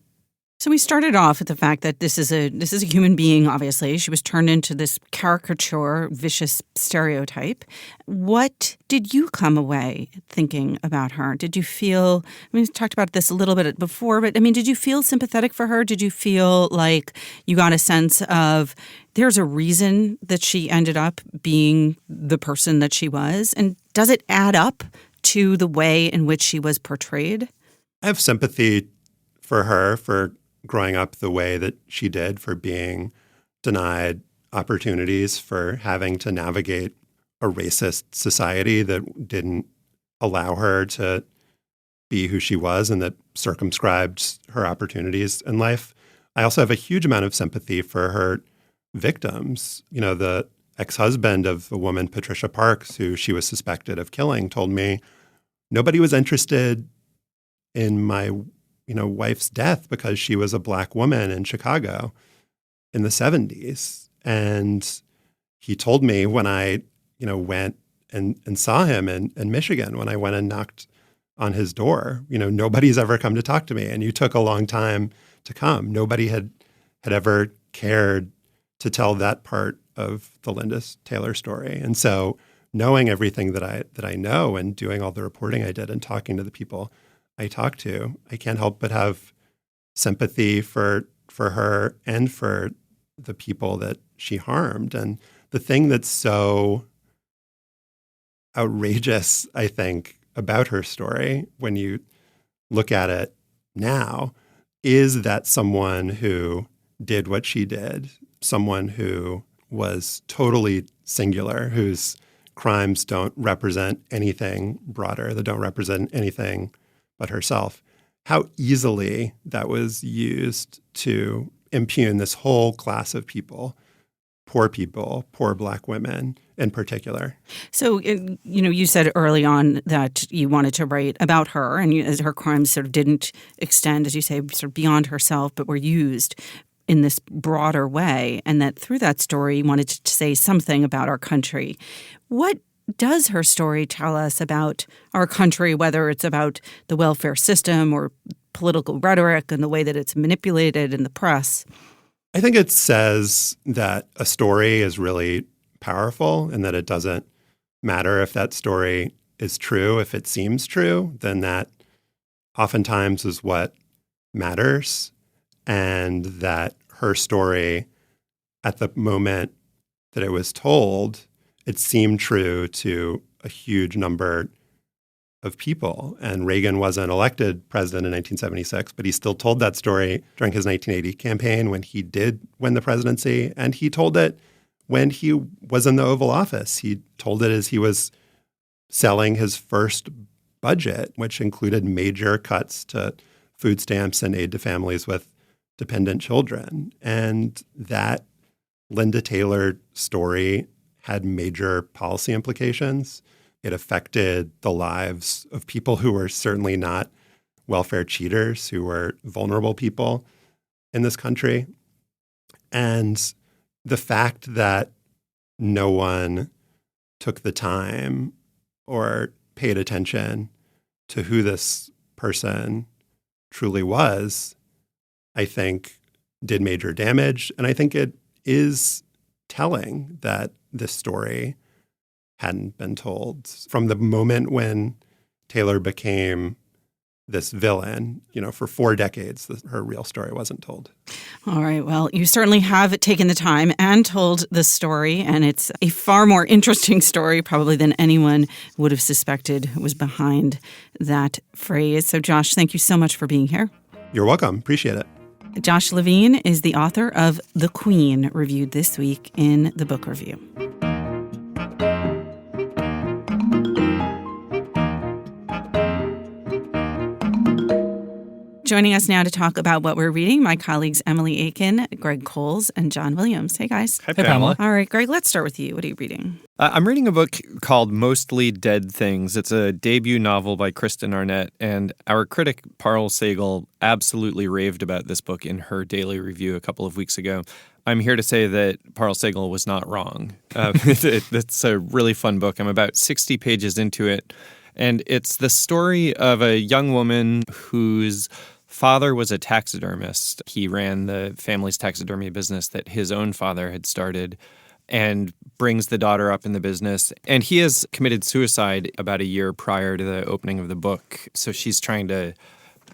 So we started off with the fact that this is a human being, obviously. She was turned into this caricature, vicious stereotype. What did you come away thinking about her? Did you feel, we talked about this a little bit before, but did you feel sympathetic for her? Did you feel like you got a sense of there's a reason that she ended up being the person that she was? And does it add up to the way in which she was portrayed? I have sympathy for her for growing up the way that she did, for being denied opportunities, for having to navigate a racist society that didn't allow her to be who she was and that circumscribed her opportunities in life. I also have a huge amount of sympathy for her victims. The ex-husband of a woman, Patricia Parks, who she was suspected of killing, told me nobody was interested in my wife's death because she was a Black woman in Chicago in the 70s. And he told me when I, went and saw him in Michigan, when I went and knocked on his door, nobody's ever come to talk to me. And you took a long time to come. Nobody had ever cared to tell that part of the Linda Taylor story. And so knowing everything that I know and doing all the reporting I did and talking to the people I talked to, I can't help but have sympathy for her and for the people that she harmed. And the thing that's so outrageous, I think, about her story, when you look at it now, is that someone who did what she did, someone who was totally singular, whose crimes don't represent anything broader, that don't represent anything but herself, how easily that was used to impugn this whole class of people, poor Black women in particular. So, you said early on that you wanted to write about her, and her crimes sort of didn't extend, as you say, sort of beyond herself, but were used in this broader way, and that through that story you wanted to say something about our country. What does her story tell us about our country, whether it's about the welfare system or political rhetoric and the way that it's manipulated in the press? I think it says that a story is really powerful and that it doesn't matter if that story is true. If it seems true, then that oftentimes is what matters, and that her story at the moment that it was told, it seemed true to a huge number of people. And Reagan wasn't elected president in 1976, but he still told that story during his 1980 campaign when he did win the presidency. And he told it when he was in the Oval Office. He told it as he was selling his first budget, which included major cuts to food stamps and aid to families with dependent children. And that Linda Taylor story had major policy implications. It affected the lives of people who were certainly not welfare cheaters, who were vulnerable people in this country. And the fact that no one took the time or paid attention to who this person truly was, I think did major damage. And I think it is telling that this story hadn't been told. From the moment when Taylor became this villain, for 4 decades, her real story wasn't told. All right. Well, you certainly have taken the time and told the story, and it's a far more interesting story probably than anyone would have suspected was behind that phrase. So, Josh, thank you so much for being here. You're welcome. Appreciate it. Josh Levin is the author of The Queen, reviewed this week in the Book Review. Joining us now to talk about what we're reading, my colleagues Emily Aiken, Greg Coles, and John Williams. Hey, guys. Hi, Pamela. All right, Greg, let's start with you. What are you reading? I'm reading a book called Mostly Dead Things. It's a debut novel by Kristen Arnett, and our critic, Parl Sagal, absolutely raved about this book in her daily review a couple of weeks ago. I'm here to say that Parl Sagal was not wrong. It's a really fun book. I'm about 60 pages into it, and it's the story of a young woman whose father was a taxidermist. He ran the family's taxidermy business that his own father had started and brings the daughter up in the business. And he has committed suicide about a year prior to the opening of the book. So she's trying to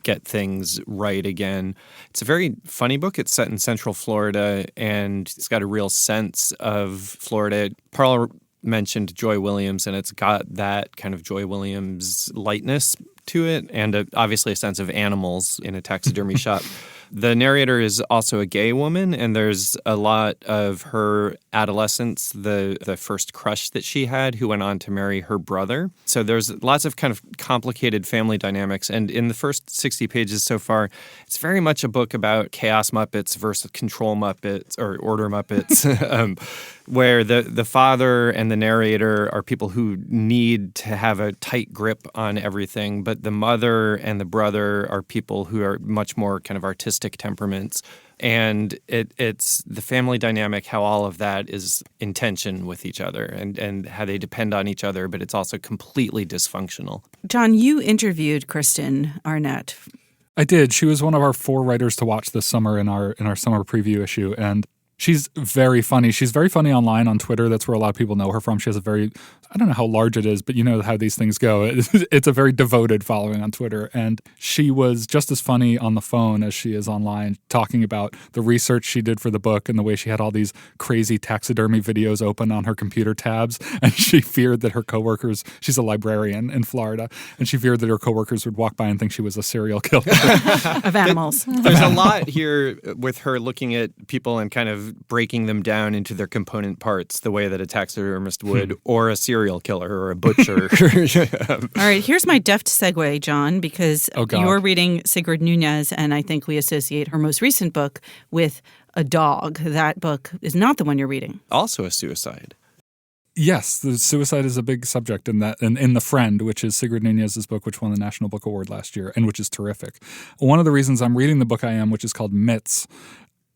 get things right again. It's a very funny book. It's set in Central Florida, and it's got a real sense of Florida. Parl mentioned Joy Williams, and it's got that kind of Joy Williams lightness to it, and obviously a sense of animals in a taxidermy shop. The narrator is also a gay woman, and there's a lot of her adolescence, the first crush that she had, who went on to marry her brother. So there's lots of kind of complicated family dynamics. And in the first 60 pages so far, it's very much a book about chaos Muppets versus control Muppets or order Muppets, where the father and the narrator are people who need to have a tight grip on everything, but the mother and the brother are people who are much more kind of artistic temperaments. And it's the family dynamic, how all of that is in tension with each other and how they depend on each other, but it's also completely dysfunctional. John, you interviewed Kristen Arnett. I did. She was one of our 4 writers to watch this summer in our summer preview issue, and she's very funny. She's very funny online on Twitter. That's where a lot of people know her from. She has a very, I don't know how large it is, but you know how these things go. It's a very devoted following on Twitter. And she was just as funny on the phone as she is online, talking about the research she did for the book and the way she had all these crazy taxidermy videos open on her computer tabs. And she feared that her coworkers, she's a librarian in Florida, and she feared that her coworkers would walk by and think she was a serial killer. Of animals. There's a lot here with her looking at people and kind of breaking them down into their component parts the way that a taxidermist would, or a serial killer or a butcher. All right, here's my deft segue, John, because you're reading Sigrid Nunez, and I think we associate her most recent book with a dog. That book is not the one you're reading. Also a suicide. Yes, the suicide is a big subject in that, and in The Friend, which is Sigrid Nunez's book, which won the National Book Award last year, and which is terrific. One of the reasons I'm reading the book I am, which is called Mitts,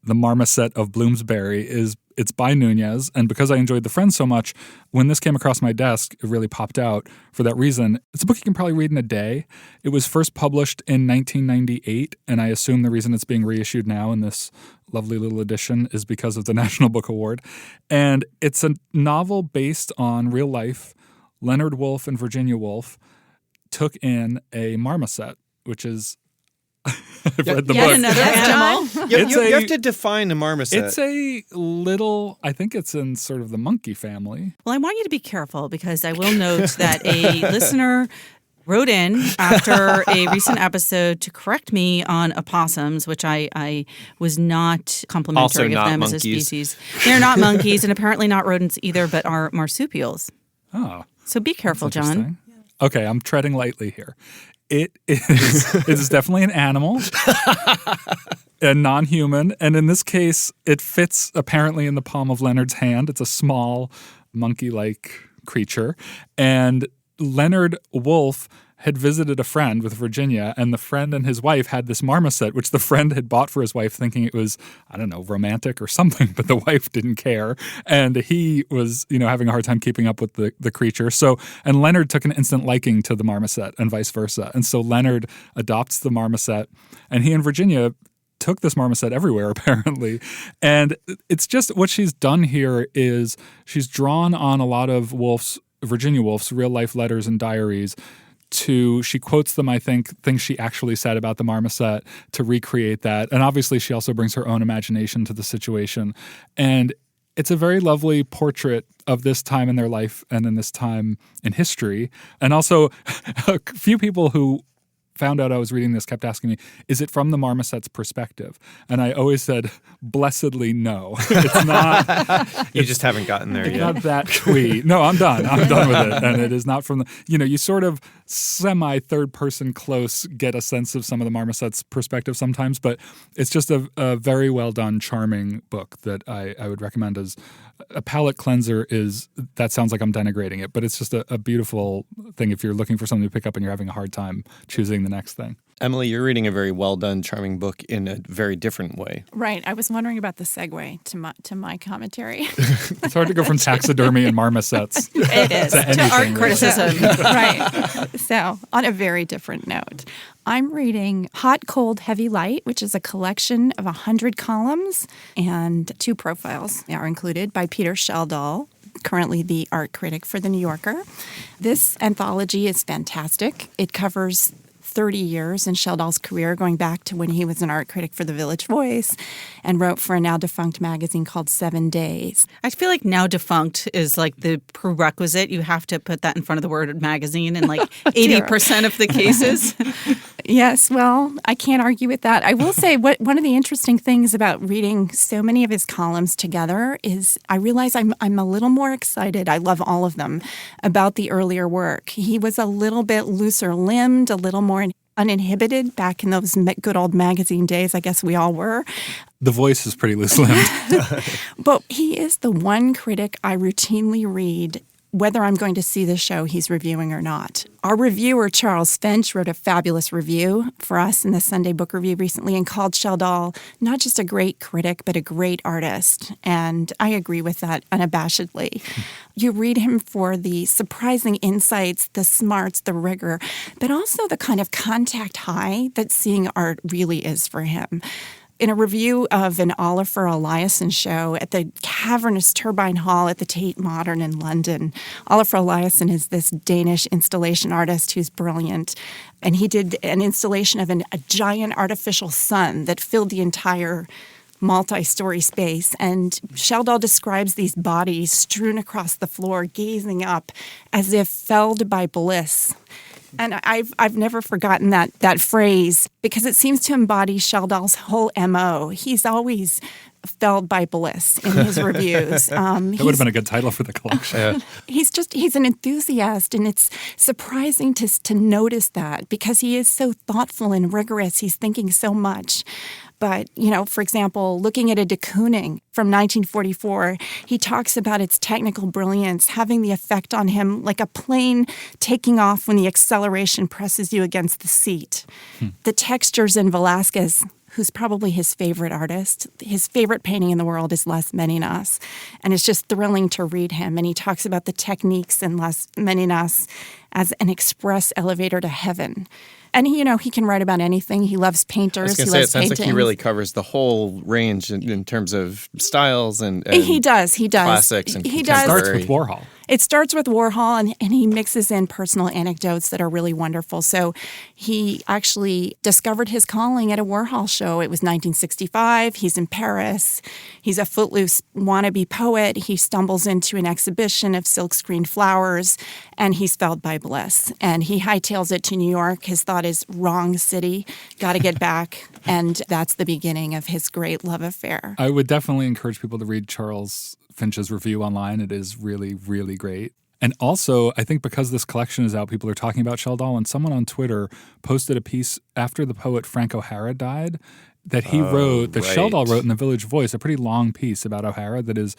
The Marmoset of Bloomsbury, is it's by Nunez, and because I enjoyed The Friend so much, when this came across my desk, it really popped out for that reason. It's a book you can probably read in a day. It was first published in 1998, and I assume the reason it's being reissued now in this lovely little edition is because of the National Book Award. And it's a novel based on real life. Leonard Woolf and Virginia Woolf took in a marmoset, which is I've read the book. Another animal. You have to define a marmoset. It's a little, I think it's in sort of the monkey family. Well, I want you to be careful because I will note that a listener wrote in after a recent episode to correct me on opossums, which I was not complimentary of them monkeys. As a species. They're not monkeys and apparently not rodents either, but are marsupials. Oh. So be careful, John. Okay, I'm treading lightly here. It is definitely an animal, a non-human, and in this case, it fits apparently in the palm of Leonard's hand. It's a small monkey-like creature, and Leonard Woolf had visited a friend with Virginia, and the friend and his wife had this marmoset, which the friend had bought for his wife thinking it was, I don't know, romantic or something, but the wife didn't care. And he was, having a hard time keeping up with the creature. And Leonard took an instant liking to the marmoset and vice versa. And so Leonard adopts the marmoset, and he and Virginia took this marmoset everywhere, apparently. And it's just what she's done here is she's drawn on a lot of Virginia Woolf's real-life letters and diaries. She quotes them, I think, things she actually said about the marmoset to recreate that. And obviously she also brings her own imagination to the situation. And it's a very lovely portrait of this time in their life and in this time in history. And also a few people who found out I was reading this kept asking me, is it from the marmoset's perspective? And I always said, blessedly no. It's not. You just haven't gotten there It's yet. not that twee. No, I'm done. I'm done with it. And it is not from the, you sort of semi-third person close get a sense of some of the marmoset's perspective sometimes, but it's just a very well done, charming book that I would recommend as a palate cleanser. That sounds like I'm denigrating it, but it's just a beautiful thing if you're looking for something to pick up and you're having a hard time choosing the next thing. Emily, you're reading a very well done, charming book in a very different way. Right. I was wondering about the segue to my commentary. It's hard to go from taxidermy and marmosets It is. to anything. art really. criticism. Right. So, on a very different note, I'm reading Hot, Cold, Heavy, Light, which is a collection of 100 columns, and 2 profiles are included by Peter Sheldall, currently the art critic for The New Yorker. This anthology is fantastic. It covers 30 years in Sheldall's career, going back to when he was an art critic for The Village Voice and wrote for a now defunct magazine called 7 Days. I feel like now defunct is like the prerequisite. You have to put that in front of the word magazine in like 80% of the cases. Yes, well, I can't argue with that. I will say one of the interesting things about reading so many of his columns together is I realize I'm a little more excited. I love all of them about the earlier work. He was a little bit looser limbed, a little more uninhibited back in those good old magazine days. I guess we all were. The Voice is pretty loose-limbed. But he is the one critic I routinely read whether I'm going to see the show he's reviewing or not. Our reviewer, Charles Finch, wrote a fabulous review for us in the Sunday Book Review recently and called Sheldall not just a great critic, but a great artist. And I agree with that unabashedly. You read him for the surprising insights, the smarts, the rigor, but also the kind of contact high that seeing art really is for him. In a review of an Olafur Eliasson show at the cavernous Turbine Hall at the Tate Modern in London, Olafur Eliasson is this Danish installation artist who's brilliant. And he did an installation of a giant artificial sun that filled the entire multi-story space. And Sheldall describes these bodies strewn across the floor, gazing up as if felled by bliss. And I've never forgotten that phrase because it seems to embody Sheldall's whole MO. He's always felled by bliss in his reviews. That would have been a good title for the collection. He's an enthusiast, and it's surprising to notice that because he is so thoughtful and rigorous. He's thinking so much. But, for example, looking at a de Kooning from 1944, he talks about its technical brilliance having the effect on him like a plane taking off when the acceleration presses you against the seat. The textures in Velázquez, who's probably his favorite artist. His favorite painting in the world is Las Meninas, and it's just thrilling to read him. And he talks about the techniques in Las Meninas as an express elevator to heaven. And he can write about anything. He loves painters. I was going to say, it sounds like he really covers the whole range in terms of styles and he does. Classics and he contemporary. Starts with Warhol. It starts with Warhol, and he mixes in personal anecdotes that are really wonderful. So he actually discovered his calling at a Warhol show. It was 1965. He's in Paris. He's a footloose wannabe poet. He stumbles into an exhibition of silkscreen flowers, and he's felled by bliss. And he hightails it to New York. His thought is, wrong city, got to get back. And that's the beginning of his great love affair. I would definitely encourage people to read Charles Finch's review online. It is really, really great. And also, I think because this collection is out, people are talking about Sheldall, and someone on Twitter posted a piece after the poet Frank O'Hara died that he wrote, that right. Sheldall wrote in the Village Voice, a pretty long piece about O'Hara that is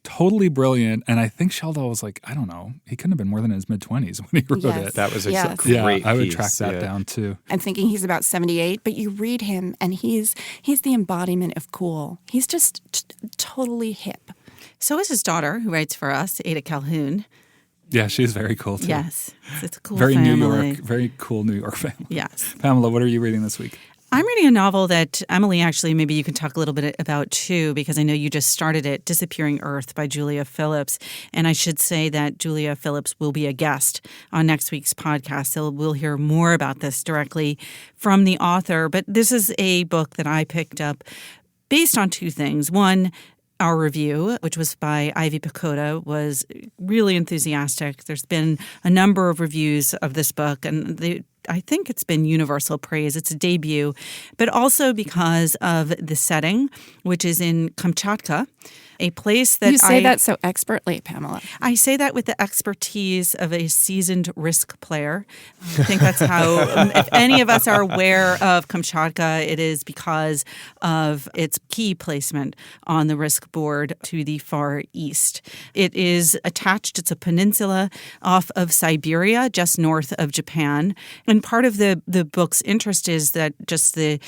totally brilliant. And I think Sheldall was like, I don't know, he couldn't have been more than in his mid-20s when he wrote Yes. it. That was a Yes. great I would piece, track that down too. I'm thinking he's about 78, but you read him, and he's the embodiment of cool. He's just totally hip. So is his daughter, who writes for us, Ada Calhoun. Yeah, she's very cool too. Yes, it's a cool Very family. New York, very cool New York family. Yes. Pamela, what are you reading this week? I'm reading a novel that, Emily, actually, maybe you can talk a little bit about too, because I know you just started it, Disappearing Earth by Julia Phillips. And I should say that Julia Phillips will be a guest on next week's podcast, so we'll hear more about this directly from the author. But this is a book that I picked up based on 2 things. One, our review, which was by Ivy Pacoda, was really enthusiastic. There's been a number of reviews of this book, and I think it's been universal praise. It's a debut, but also because of the setting, which is in Kamchatka, a place that you say that so expertly, Pamela. I say that with the expertise of a seasoned Risk player. I think that's how, if any of us are aware of Kamchatka, it is because of its key placement on the Risk board to the far east. It is attached, it's a peninsula off of Siberia, just north of Japan. And part of the book's interest is that just that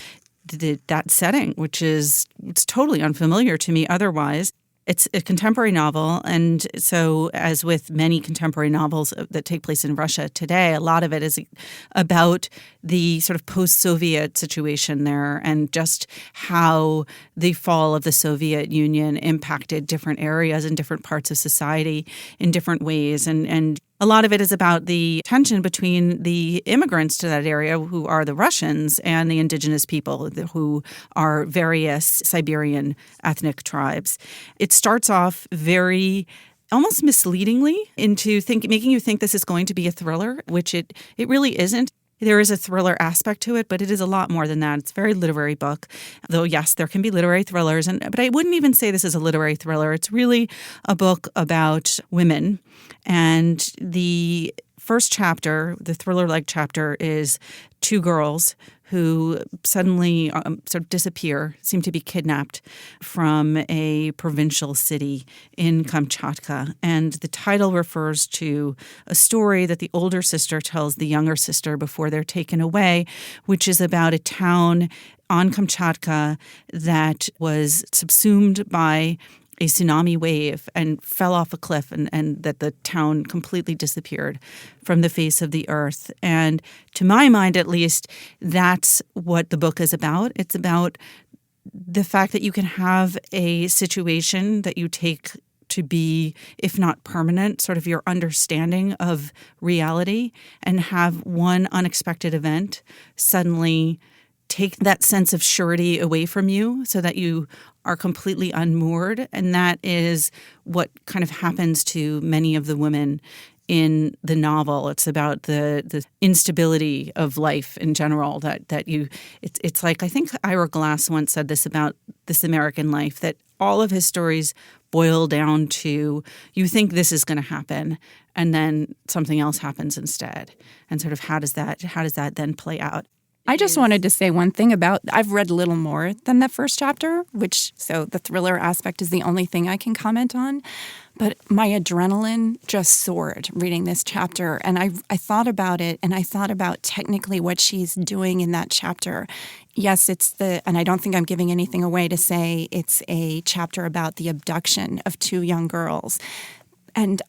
setting, which is it's totally unfamiliar to me otherwise. It's a contemporary novel, and so as with many contemporary novels that take place in Russia today, a lot of it is about the sort of post-Soviet situation there and just how the fall of the Soviet Union impacted different areas and different parts of society in different ways. And a lot of it is about the tension between the immigrants to that area, who are the Russians, and the indigenous people, who are various Siberian ethnic tribes. It starts off very almost misleadingly into making you think this is going to be a thriller, which it really isn't. There is a thriller aspect to it, but it is a lot more than that. It's a very literary book, though, yes, there can be literary thrillers. But I wouldn't even say this is a literary thriller. It's really a book about women. And the first chapter, the thriller-like chapter, is two girls who suddenly sort of disappear, seem to be kidnapped from a provincial city in Kamchatka. And the title refers to a story that the older sister tells the younger sister before they're taken away, which is about a town on Kamchatka that was subsumed by a tsunami wave and fell off a cliff, and that the town completely disappeared from the face of the earth. And to my mind, at least, that's what the book is about. It's about the fact that you can have a situation that you take to be, if not permanent, sort of your understanding of reality, and have one unexpected event suddenly take that sense of surety away from you so that you are completely unmoored. And that is what kind of happens to many of the women in the novel. It's about the instability of life in general it's like, I think Ira Glass once said this about This American Life, that all of his stories boil down to you think this is going to happen and then something else happens instead. And sort of how does that then play out? I just wanted to say one thing about, I've read little more than the first chapter, so the thriller aspect is the only thing I can comment on. But my adrenaline just soared reading this chapter. And I thought about it, and I thought about technically what she's doing in that chapter. Yes, and I don't think I'm giving anything away to say it's a chapter about the abduction of two young girls. And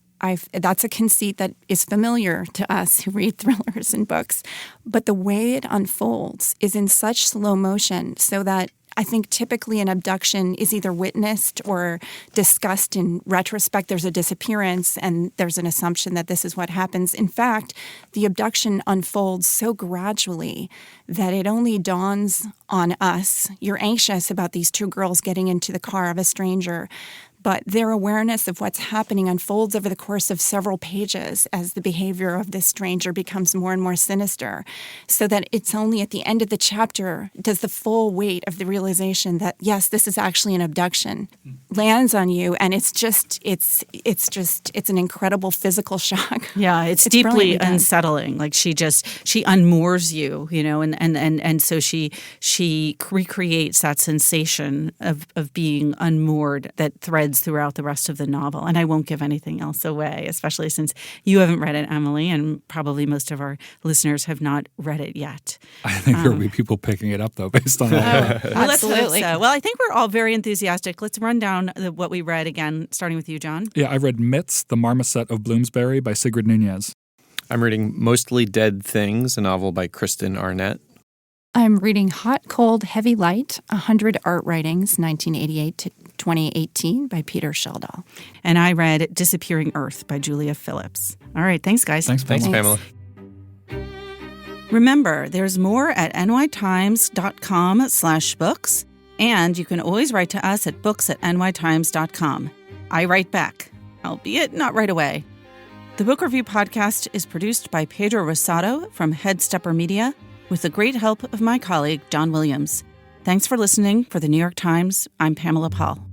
that's a conceit that is familiar to us who read thrillers and books. But the way it unfolds is in such slow motion, so that I think typically an abduction is either witnessed or discussed in retrospect. There's a disappearance and there's an assumption that this is what happens. In fact, the abduction unfolds so gradually that it only dawns on us. You're anxious about these two girls getting into the car of a stranger, but their awareness of what's happening unfolds over the course of several pages as the behavior of this stranger becomes more and more sinister, so that it's only at the end of the chapter does the full weight of the realization that, yes, this is actually an abduction lands on you, and it's an incredible physical shock. Yeah, it's deeply unsettling. Like she unmoors you, and so she recreates that sensation of being unmoored that threads throughout the rest of the novel. And I won't give anything else away, especially since you haven't read it, Emily, and probably most of our listeners have not read it yet. I think there will be people picking it up, though, based on all that. Well, absolutely. So. Well, I think we're all very enthusiastic. Let's run down what we read again, starting with you, John. Yeah, I read Mitts, The Marmoset of Bloomsbury by Sigrid Nunez. I'm reading Mostly Dead Things, a novel by Kristen Arnett. I'm reading Hot, Cold, Heavy, Light, 100 Art Writings, 1988 to 2018 by Peter Sheldall. And I read Disappearing Earth by Julia Phillips. All right. Thanks, guys. Thanks, Pamela. Remember, there's more at nytimes.com/books, and you can always write to us at books@nytimes.com. I write back, albeit not right away. The Book Review Podcast is produced by Pedro Rosado from Headstepper Media with the great help of my colleague, John Williams. Thanks for listening. For the New York Times, I'm Pamela Paul.